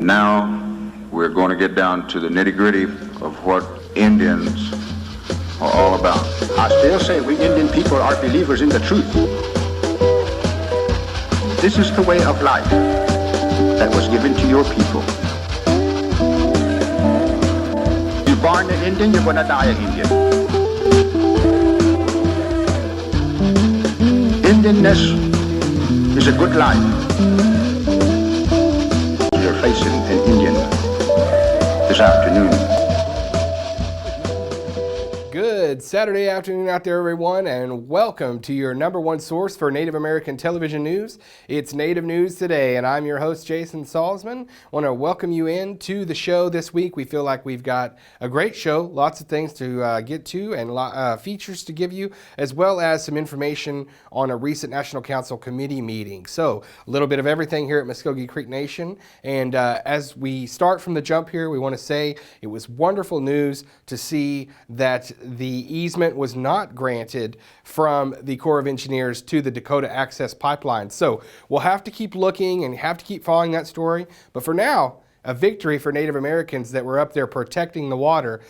Now we're going to get down to the nitty-gritty of what Indians are all about. I still say we Indian people are believers in the truth. This is the way of life that was given to your people. You're born an Indian, you're going to die an Indian. Indianness is a good life. You're facing an Indian this afternoon. Good Saturday afternoon out there, everyone, and welcome to your number one source for Native American television news. It's Native News Today, and I'm your host, Jason Salzman. I want to welcome you into the show this week. We feel like we've got a great show, lots of things to get to, and features to give you, as well as some information on a recent National Council committee meeting. So a little bit of everything here at Mvskoke Creek Nation. And as we start from the jump here, we want to say it was wonderful news to see that the easement was not granted from the Corps of Engineers to the Dakota Access Pipeline. So we'll have to keep looking and have to keep following that story. But for now, a victory for Native Americans that were up there protecting the water.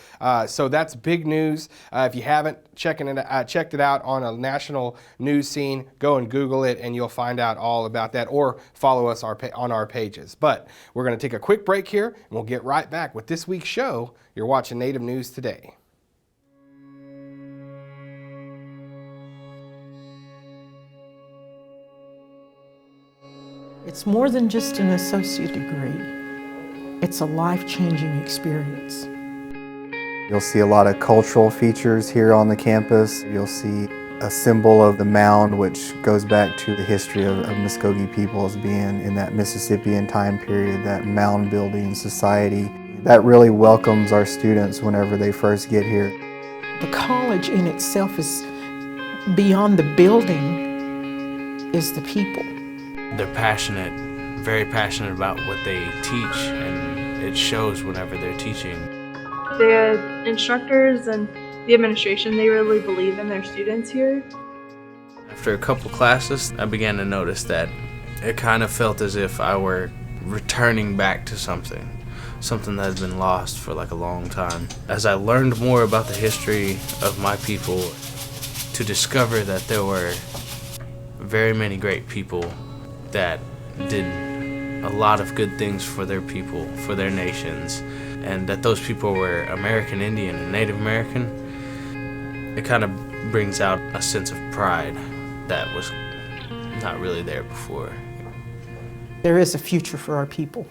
So that's big news. If you haven't checked it out on a national news scene, go and Google it and you'll find out all about that, or follow us on our pages. But we're going to take a quick break here and we'll get right back with this week's show. You're watching Native News Today. It's more than just an associate degree. It's a life-changing experience. You'll see a lot of cultural features here on the campus. You'll see a symbol of the mound, which goes back to the history of Mvskoke people as being in that Mississippian time period, that mound building society. That really welcomes our students whenever they first get here. The college in itself is beyond the building, is the people. They're passionate, very passionate about what they teach, and it shows whenever they're teaching. The instructors and the administration, they really believe in their students here. After a couple classes, I began to notice that it kind of felt as if I were returning back to something that had been lost for like a long time. As I learned more about the history of my people, to discover that there were very many great people that did a lot of good things for their people, for their nations, and that those people were American Indian and Native American, it kind of brings out a sense of pride that was not really there before. There is a future for our people.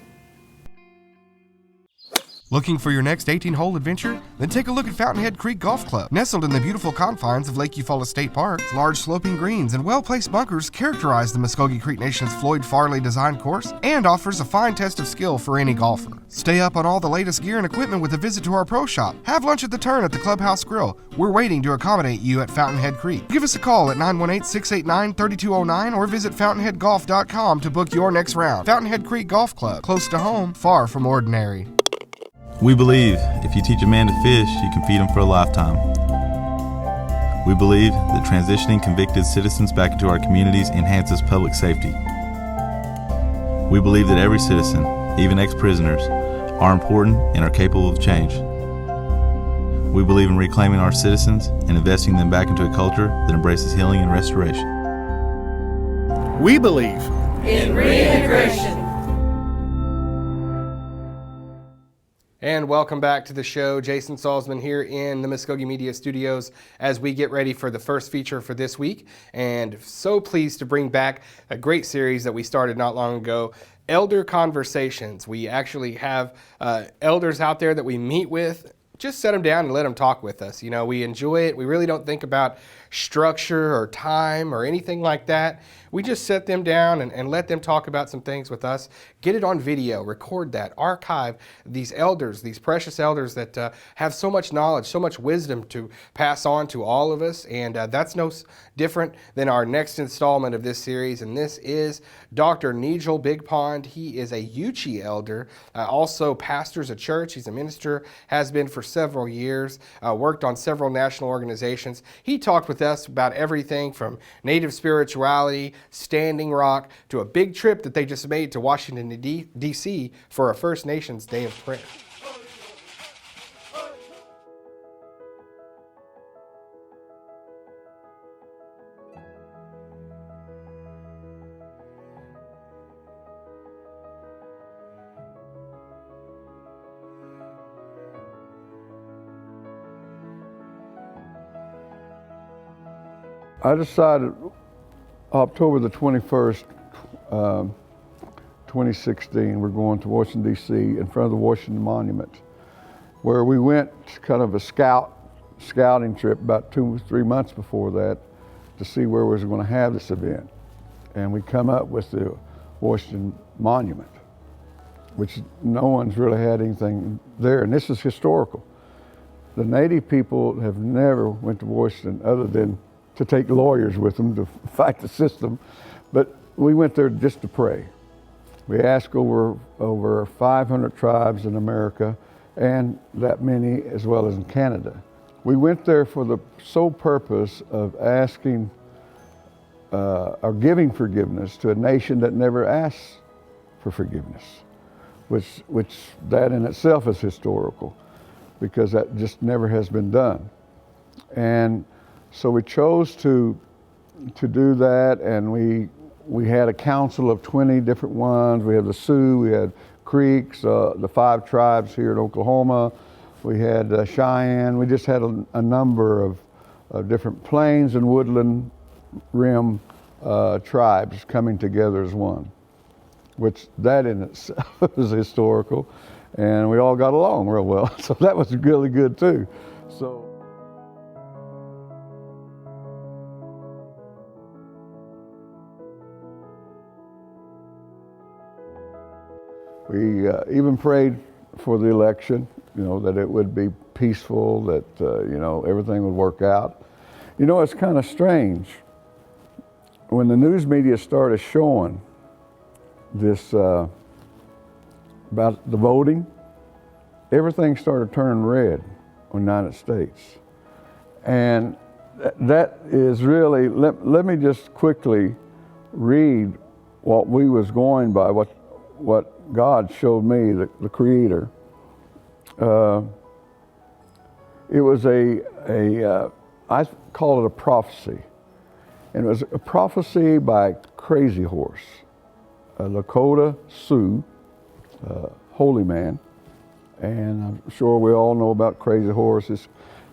Looking for your next 18-hole adventure? Then take a look at Fountainhead Creek Golf Club. Nestled in the beautiful confines of Lake Eufaula State Park, large sloping greens and well-placed bunkers characterize the Mvskoke Creek Nation's Floyd Farley designed course and offers a fine test of skill for any golfer. Stay up on all the latest gear and equipment with a visit to our pro shop. Have lunch at the Turn at the Clubhouse Grill. We're waiting to accommodate you at Fountainhead Creek. Give us a call at 918-689-3209 or visit fountainheadgolf.com to book your next round. Fountainhead Creek Golf Club, close to home, far from ordinary. We believe if you teach a man to fish, you can feed him for a lifetime. We believe that transitioning convicted citizens back into our communities enhances public safety. We believe that every citizen, even ex-prisoners, are important and are capable of change. We believe in reclaiming our citizens and investing them back into a culture that embraces healing and restoration. We believe in reintegration. And welcome back to the show. Jason Salzman here in the Mvskoke Media Studios as we get ready for the first feature for this week. And so pleased to bring back a great series that we started not long ago, Elder Conversations. We actually have elders out there that we meet with. Just set them down and let them talk with us. You know, we enjoy it. We really don't think about structure or time or anything like that. We just set them down and let them talk about some things with us. Get it on video, record that, archive these elders, these precious elders that have so much knowledge, so much wisdom to pass on to all of us. And that's no different than our next installment of this series. And this is Dr. Neigel Bigpond. He is a Yuchi elder, also pastors a church. He's a minister, has been for several years, worked on several national organizations. He talked with us about everything from Native spirituality, Standing Rock, to a big trip that they just made to Washington, D.C. for a First Nations Day of Prayer. I decided October the 21st, 2016, we're going to Washington, D.C. in front of the Washington Monument, where we went kind of a scouting trip about 2 or 3 months before that to see where we was going to have this event. And we come up with the Washington Monument, which no one's really had anything there. And this is historical. The Native people have never went to Washington other than to take lawyers with them to fight the system, but we went there just to pray. We asked over 500 tribes in America and that many as well as in Canada. We went there for the sole purpose of asking or giving forgiveness to a nation that never asked for forgiveness, which that in itself is historical, because that just never has been done. And so we chose to do that, and we had a council of 20 different ones. We had the Sioux, we had Creeks, the 5 tribes here in Oklahoma. We had Cheyenne. We just had a number of different plains and woodland rim tribes coming together as one, which that in itself was historical, and we all got along real well. So that was really good too. So. We even prayed for the election, that it would be peaceful, that, everything would work out. It's kind of strange. When the news media started showing this about the voting, everything started turning red in the United States. And that is really, let me just quickly read what we was going by, what God showed me, the Creator. It was I call it a prophecy. And it was a prophecy by Crazy Horse, a Lakota Sioux, holy man. And I'm sure we all know about Crazy Horse. It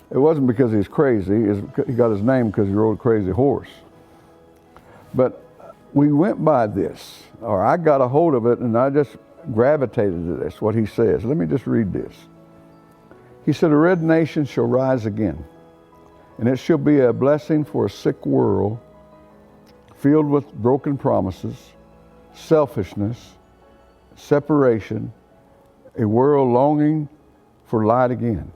wasn't because he's crazy, he got his name because he rode a crazy horse. But we went by this, or I got a hold of it, and I just gravitated to this, what he says. Let me just read this. He said, "A red nation shall rise again, and it shall be a blessing for a sick world filled with broken promises, selfishness, separation, a world longing for light again."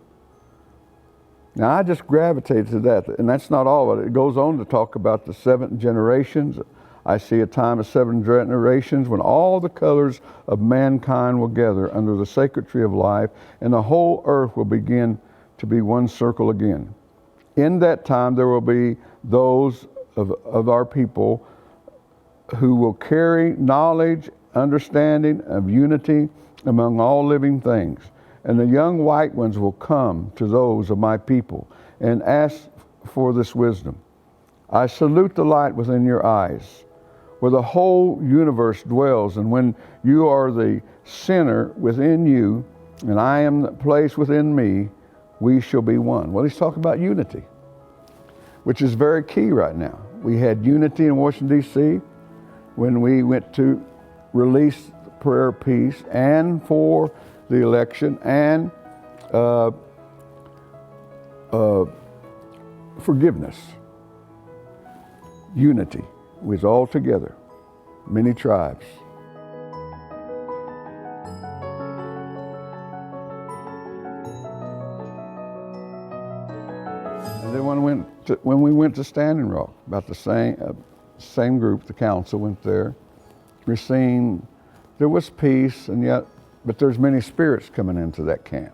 Now, I just gravitated to that, and that's not all of it. It goes on to talk about the 7 generations. I see a time of 7 generations when all the colors of mankind will gather under the sacred tree of life, and the whole earth will begin to be one circle again. In that time, there will be those of our people who will carry knowledge, understanding of unity among all living things. And the young white ones will come to those of my people and ask for this wisdom. I salute the light within your eyes, where the whole universe dwells, and when you are the center within you, and I am the place within me, we shall be one. Well, he's talking about unity, which is very key right now. We had unity in Washington, D.C. when we went to release the prayer of peace, and for the election, and forgiveness. Unity. We was all together, many tribes. And then when we went to Standing Rock, about the same group, the council went there. We're seeing there was peace, but there's many spirits coming into that camp,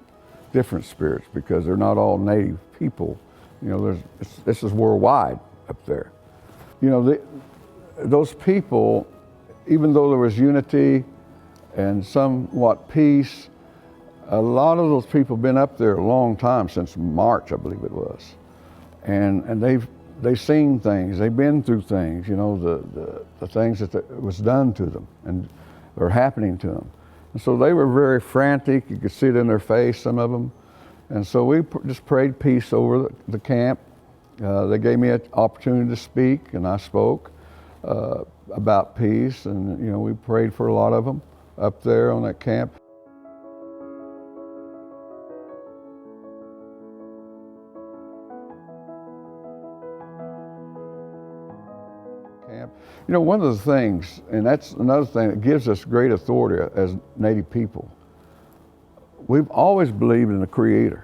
different spirits, because they're not all Native people You know, this is worldwide up there. You know, those people, even though there was unity and somewhat peace, a lot of those people have been up there a long time, since March, I believe it was. And they've seen things, they've been through things, you know, the things that was done to them and are happening to them. And so they were very frantic. You could see it in their face, some of them. And so we just prayed peace over the camp. They gave me an opportunity to speak, and I spoke about peace. And, you know, we prayed for a lot of them up there on that camp. You know, one of the things, and that's another thing that gives us great authority as Native people, we've always believed in the Creator.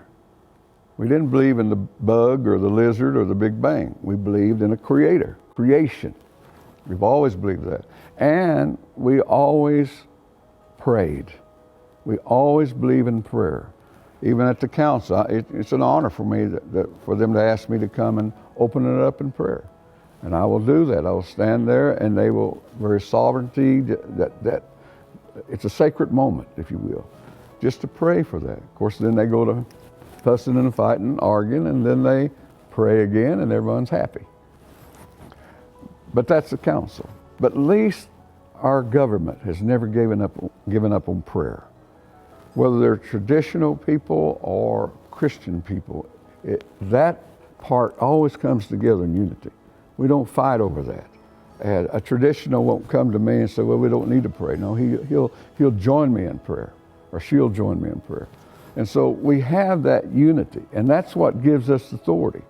We didn't believe in the bug or the lizard or the Big Bang. We believed in a Creator, creation. We've always believed that. And we always prayed. We always believe in prayer. Even at the council, it's an honor for me for them to ask me to come and open it up in prayer. And I will do that. I will stand there, and they will, very sovereignty, that it's a sacred moment, if you will, just to pray for that. Of course, then they go to fussing and fighting, arguing, and then they pray again, and everyone's happy. But that's the council. But at least our government has never given up on prayer. Whether they're traditional people or Christian people, that part always comes together in unity. We don't fight over that. And a traditional won't come to me and say, well, we don't need to pray. No, he'll join me in prayer, or she'll join me in prayer. And so we have that unity, and that's what gives us authority.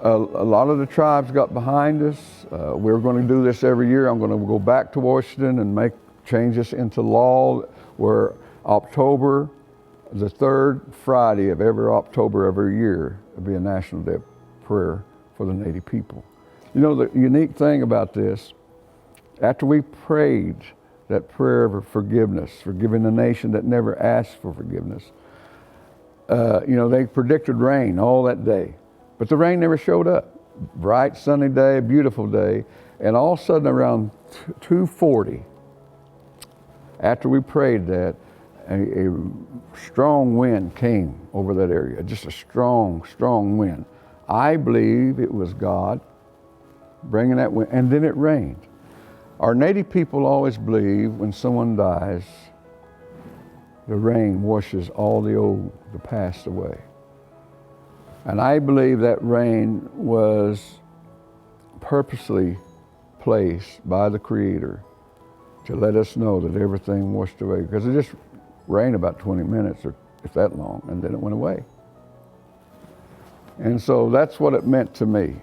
A lot of the tribes got behind us. We're going to do this every year. I'm going to go back to Washington and change this into law, where October, the third Friday of every October every year, will be a National Day of Prayer for the Native people. You know, the unique thing about this, after we prayed that prayer of forgiveness, forgiving the nation that never asked for forgiveness, you know, they predicted rain all that day, but the rain never showed up. Bright, sunny day, beautiful day, and all of a sudden around 2:40, after we prayed that, a strong wind came over that area, just a strong, strong wind. I believe it was God bringing that wind, and then it rained. Our Native people always believe when someone dies, the rain washes all the past away. And I believe that rain was purposely placed by the Creator to let us know that everything washed away, because it just rained about 20 minutes, or if that long, and then it went away. And so that's what it meant to me.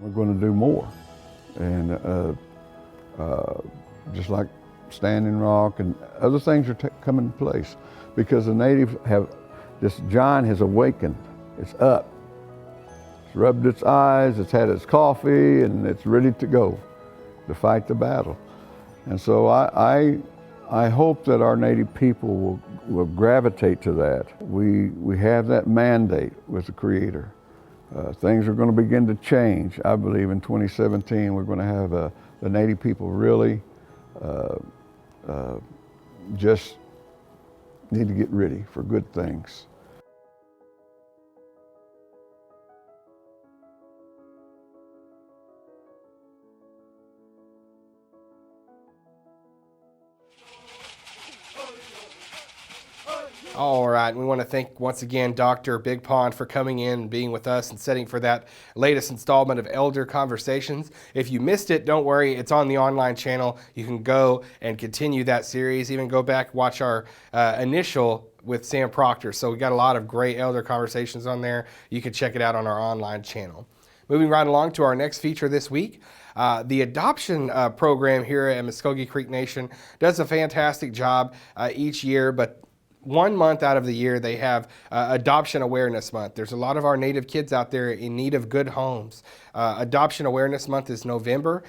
We're going to do more, and just like Standing Rock and other things are coming into place, because the natives this giant has awakened. It's up. It's rubbed its eyes, it's had its coffee, and it's ready to go to fight the battle. And so I hope that our Native people will gravitate to that. We have that mandate with the Creator. Things are going to begin to change. I believe in 2017 we're going to have the Native people really just need to get ready for good things. All right, we want to thank once again Dr. Bigpond for coming in and being with us and setting for that latest installment of Elder Conversations. If you missed it, don't worry, it's on the online channel. You can go and continue that series, even go back, watch our initial with Sam Proctor. So we got a lot of great Elder Conversations on there. You can check it out on our online channel. Moving right along to our next feature this week. The adoption program here at Mvskoke Creek Nation does a fantastic job each year, but 1 month out of the year, they have Adoption Awareness Month. There's a lot of our Native kids out there in need of good homes. Adoption Awareness Month is November.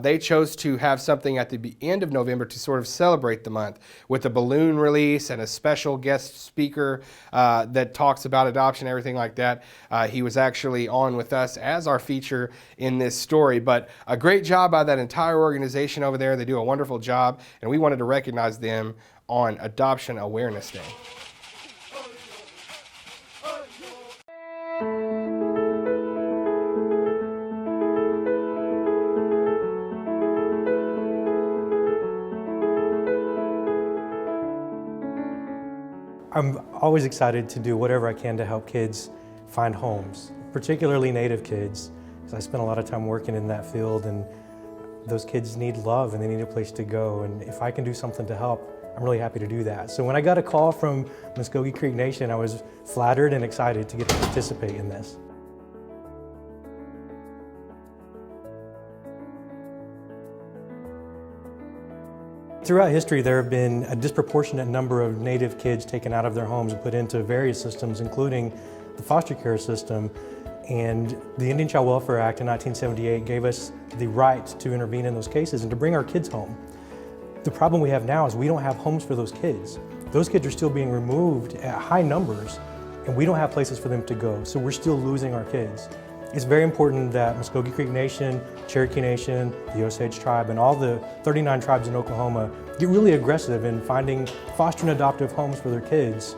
They chose to have something at the end of November to sort of celebrate the month with a balloon release and a special guest speaker that talks about adoption, everything like that. He was actually on with us as our feature in this story, but a great job by that entire organization over there. They do a wonderful job, and we wanted to recognize them on Adoption Awareness Day. I'm always excited to do whatever I can to help kids find homes, particularly Native kids, because I spend a lot of time working in that field, and those kids need love and they need a place to go, and if I can do something to help, I'm really happy to do that. So when I got a call from Mvskoke Creek Nation, I was flattered and excited to get to participate in this. Throughout history, there have been a disproportionate number of Native kids taken out of their homes and put into various systems, including the foster care system. And the Indian Child Welfare Act in 1978 gave us the right to intervene in those cases and to bring our kids home. The problem we have now is we don't have homes for those kids. Those kids are still being removed at high numbers, and we don't have places for them to go, so we're still losing our kids. It's very important that Mvskoke Creek Nation, Cherokee Nation, the Osage Tribe, and all the 39 tribes in Oklahoma get really aggressive in finding foster and adoptive homes for their kids.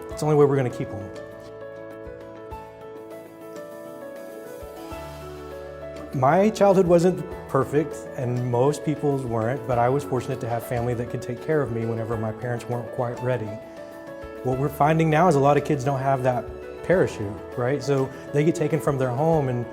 It's the only way we're going to keep them. My childhood wasn't perfect, and most people's weren't, but I was fortunate to have family that could take care of me whenever my parents weren't quite ready. What we're finding now is a lot of kids don't have that parachute, right? So they get taken from their home and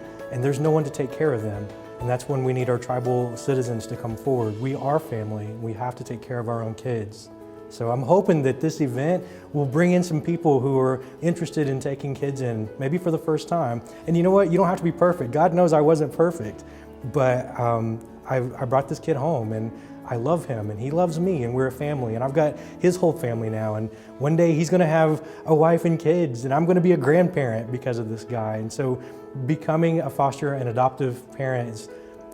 there's no one to take care of them. And that's when we need our tribal citizens to come forward. We are family. We have to take care of our own kids. So I'm hoping that this event will bring in some people who are interested in taking kids in, maybe for the first time. And you know what? You don't have to be perfect. God knows I wasn't perfect, but I brought this kid home, and I love him, and he loves me, and we're a family, and I've got his whole family now, and one day he's gonna have a wife and kids, and I'm gonna be a grandparent because of this guy. And so becoming a foster and adoptive parent is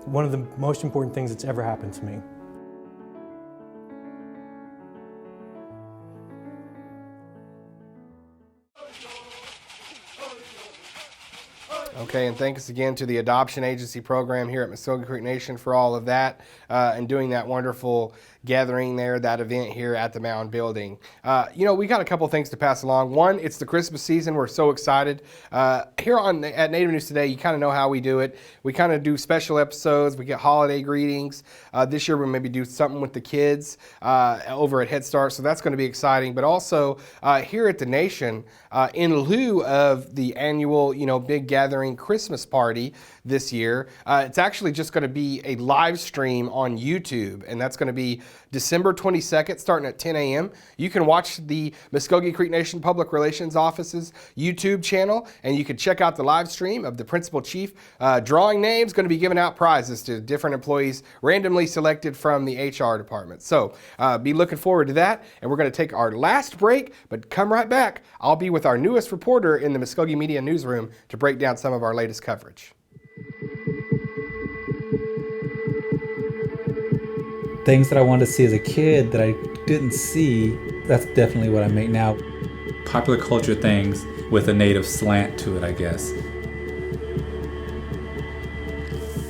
one of the most important things that's ever happened to me. Okay, and thanks again to the Adoption Agency program here at Mvskoke Creek Nation for all of that and doing that wonderful gathering there, that event here at the Mound Building. You know, we got a couple things to pass along. One, it's the Christmas season. We're so excited. Here at Native News Today, you kind of know how we do it. We kind of do special episodes. We get holiday greetings. This year, we'll maybe do something with the kids over at Head Start, so that's going to be exciting. But also, here at the Nation, in lieu of the annual, big gathering Christmas party this year, it's actually just going to be a live stream on YouTube, and that's going to be December 22nd, starting at 10 a.m. You can watch the Mvskoke Creek Nation Public Relations Office's YouTube channel, and you can check out the live stream of the Principal Chief drawing names, going to be giving out prizes to different employees randomly selected from the HR department. So be looking forward to that, and we're going to take our last break, but come right back. I'll be with our newest reporter in the Mvskoke Media Newsroom to break down some of our latest coverage. Things that I wanted to see as a kid that I didn't see, that's definitely what I make now. Popular culture things with a Native slant to it, I guess.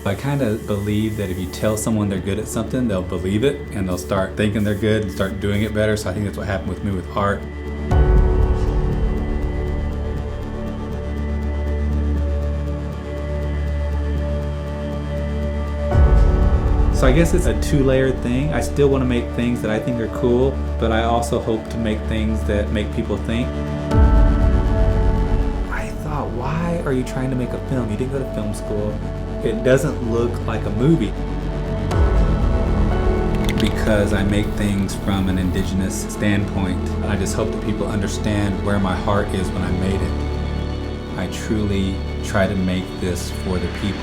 I kind of believe that if you tell someone they're good at something, they'll believe it and they'll start thinking they're good and start doing it better. So I think that's what happened with me with art. So I guess it's a two-layered thing. I still want to make things that I think are cool, but I also hope to make things that make people think. I thought, why are you trying to make a film? You didn't go to film school. It doesn't look like a movie. Because I make things from an indigenous standpoint. I just hope that people understand where my heart is when I made it. I truly try to make this for the people.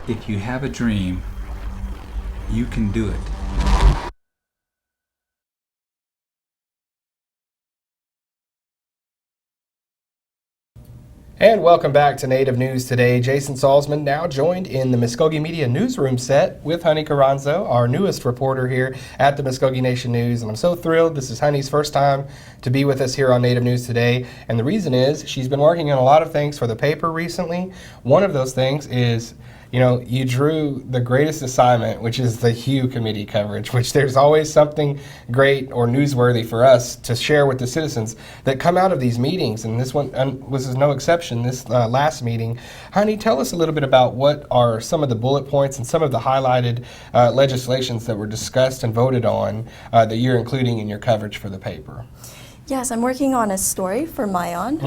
If you have a dream, you can do it. And welcome back to Native News Today. Jason Salzman now joined in the Mvskoke Media newsroom set with Honey Carranzo, our newest reporter here at the Mvskoke Nation News. And I'm so thrilled. This is Honey's first time to be with us here on Native News Today. And the reason is she's been working on a lot of things for the paper recently. One of those things is, you know, you drew the greatest assignment, which is the Hugh Committee coverage, which there's always something great or newsworthy for us to share with the citizens that come out of these meetings. And this one was no exception, this last meeting. Honey, tell us a little bit about what are some of the bullet points and some of the highlighted legislations that were discussed and voted on that you're including in your coverage for the paper. Yes, I'm working on a story for Mayan.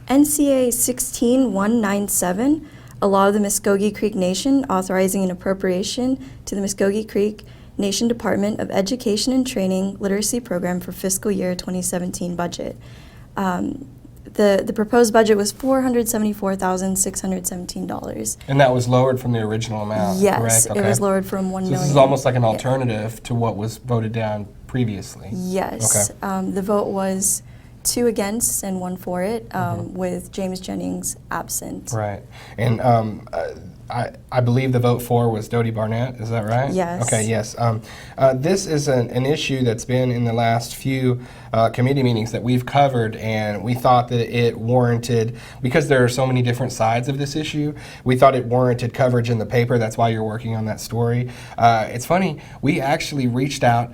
NCA 16197, a law of the Mvskoke Creek Nation authorizing an appropriation to the Mvskoke Creek Nation Department of Education and Training Literacy Program for fiscal year 2017 budget. The proposed budget was $474,617. And that was lowered from the original amount, yes, correct? It was lowered from $1 million. This is almost like an alternative to what was voted down previously. Yes. Okay. The vote was 2 against and 1 for it, with James Jennings absent. Right. And I believe the vote for was Dodie Barnett, is that right? Yes. Okay, yes. This is an issue that's been in the last few committee meetings that we've covered, and we thought that it warranted, because there are so many different sides of this issue, we thought it warranted coverage in the paper. That's why you're working on that story. It's funny, we actually reached out,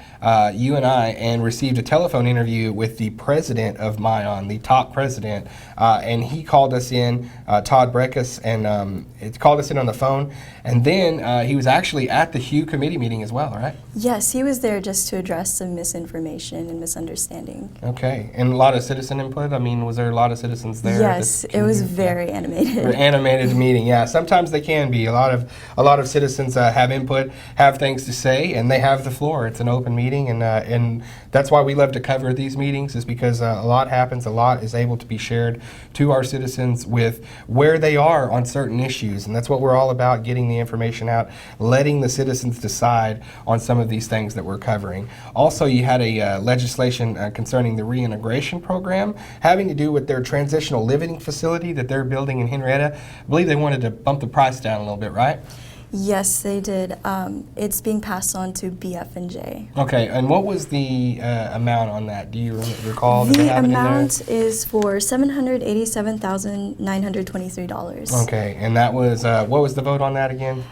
you and I, and received a telephone interview with the president of Mayan, the top president, and he called us in, Todd Breckus, and it called us in on the phone, and then he was actually at the Hugh committee meeting as well, right? Yes, he was there just to address some misinformation and misunderstanding. Okay, and a lot of citizen input? I mean, was there a lot of citizens there? Yes, it was very animated. An animated meeting, yeah. Sometimes they can be. A lot of citizens have input, have things to say, and they have the floor. It's an open meeting, and that's why we love to cover these meetings, is because a lot happens, a lot is able to be shared to our citizens with where they are on certain issues, and that's what we're all about, getting the information out, letting the citizens decide on some of these things that we're covering. Also, you had a legislation concerning the reintegration program having to do with their transitional living facility that they're building in Henrietta. I believe they wanted to bump the price down a little bit, right? Yes, they did. It's being passed on to BF&J. Okay, and what was the amount on that? Do you recall? The amount is for $787,923. Okay, and that was, what was the vote on that again?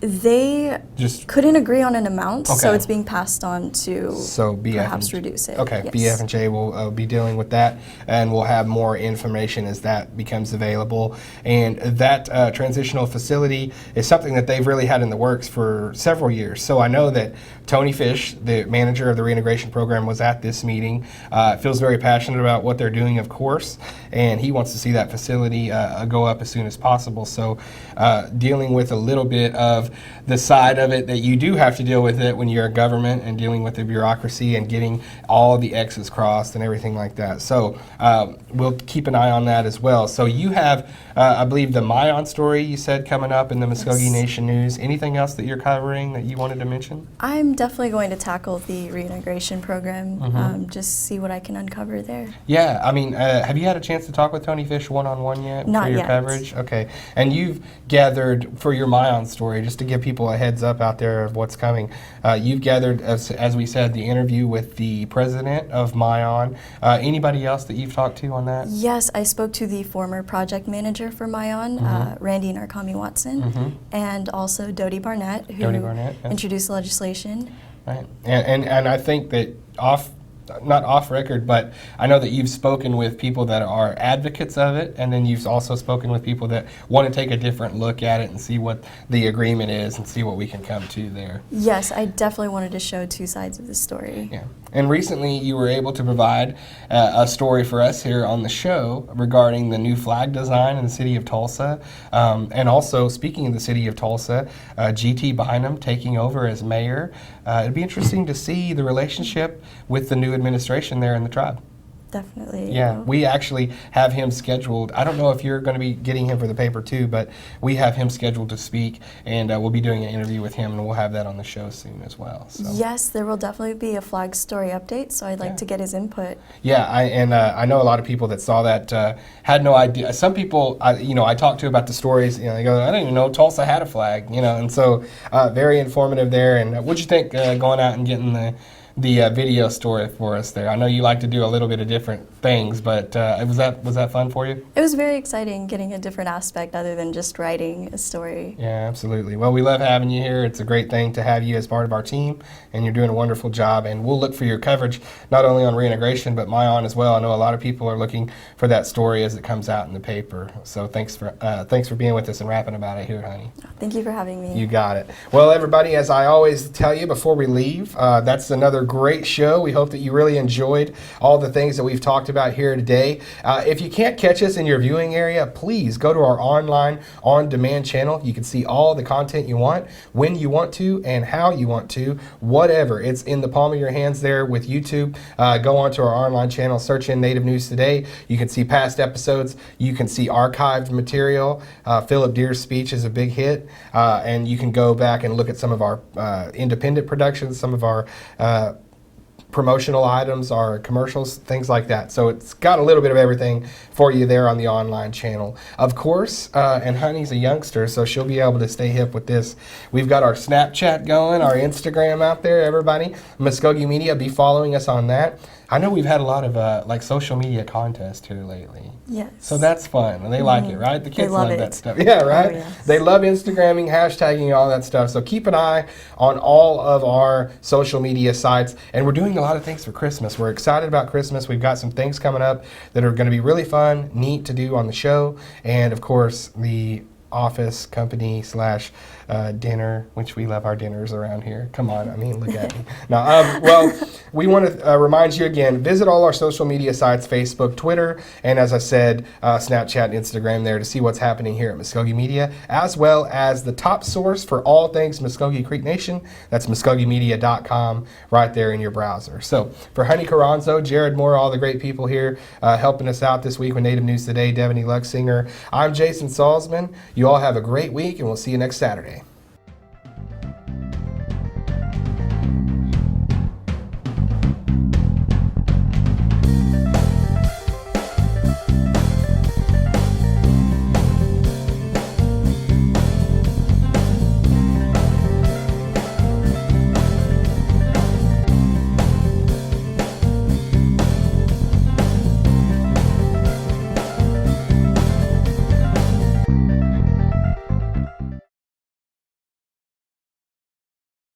They just couldn't agree on an amount, okay. so it's being passed on to BF perhaps reduce it. Okay, yes. BF&J will be dealing with that, and we'll have more information as that becomes available. And that transitional facility is something that they've really had in the works for several years. So I know that Tony Fish, the manager of the reintegration program, was at this meeting. Feels very passionate about what they're doing, of course, and he wants to see that facility go up as soon as possible. So dealing with a little bit of the side of it that you do have to deal with it when you're a government, and dealing with the bureaucracy and getting all the X's crossed and everything like that. So we'll keep an eye on that as well. So you have, I believe, the Mayan story you said coming up in the Mvskoke Nation News. Anything else that you're covering that you wanted to mention? I'm definitely going to tackle the reintegration program, just see what I can uncover there. Yeah, I mean, have you had a chance to talk with Tony Fish one-on-one yet? Not for your yet. coverage? Okay, and you've gathered, for your Mayan story, just to give people a heads up out there of what's coming, you've gathered, as we said, the interview with the president of Mayan. Anybody else that you've talked to on that? Yes, I spoke to the former project manager for Mayan, Randy Narkami Watson, and also Dodie Barnett, who introduced the legislation. Right, and I think that not off record, but I know that you've spoken with people that are advocates of it, and then you've also spoken with people that want to take a different look at it and see what the agreement is and see what we can come to there. Yes, I definitely wanted to show two sides of the story. Yeah. And recently you were able to provide a story for us here on the show regarding the new flag design in the city of Tulsa. And also, speaking of the city of Tulsa, G.T. Bynum taking over as mayor. It'd be interesting to see the relationship with the new administration there in the tribe. definitely. Yeah, we actually have him scheduled. I don't know if you're going to be getting him for the paper too, but we have him scheduled to speak, and we'll be doing an interview with him, and we'll have that on the show soon as well. So. Yes, there will definitely be a flag story update, so I'd like to get his input. Yeah, I know a lot of people that saw that had no idea. Some people, I talked to about the stories, they go, I didn't even know Tulsa had a flag, and so very informative there. And what'd you think going out and getting the video story for us there? I know you like to do a little bit of different things, but was that fun for you? It was very exciting getting a different aspect other than just writing a story. Yeah, absolutely. Well, we love having you here. It's a great thing to have you as part of our team, and you're doing a wonderful job. And we'll look for your coverage not only on reintegration, but Mayan as well. I know a lot of people are looking for that story as it comes out in the paper. So thanks for being with us and rapping about it here, honey. Thank you for having me. You got it. Well, everybody, as I always tell you before we leave, that's another great show. We hope that you really enjoyed all the things that we've talked about here today. If you can't catch us in your viewing area, please go to our online on-demand channel. You can see all the content you want, when you want to, and how you want to, whatever. It's in the palm of your hands there with YouTube. Go onto our online channel, search in Native News Today. You can see past episodes. You can see archived material. Philip Deer's speech is a big hit, and you can go back and look at some of our independent productions, some of our promotional items, our commercials, things like that. So it's got a little bit of everything for you there on the online channel. Of course, and Honey's a youngster, so she'll be able to stay hip with this. We've got our Snapchat going, our Instagram out there, everybody. Mvskoke Media, be following us on that. I know we've had a lot of social media contests here lately. Yes. So that's fun, and they like it, right? The kids love that stuff. Yeah, right? Oh, yes. They love Instagramming, hashtagging, all that stuff. So keep an eye on all of our social media sites, and we're doing a lot of things for Christmas. We're excited about Christmas. We've got some things coming up that are going to be really fun, neat to do on the show, and of course the office company / dinner, which we love our dinners around here. Come on, look at me. Now, well, we want to remind you again, visit all our social media sites, Facebook, Twitter, and as I said, Snapchat and Instagram there to see what's happening here at Mvskoke Media, as well as the top source for all things Mvskoke Creek Nation. That's mvskokemedia.com right there in your browser. So for Honey Carranzo, Jared Moore, all the great people here helping us out this week with Native News Today, Devaney Luxinger, I'm Jason Salzman. You all have a great week, and we'll see you next Saturday.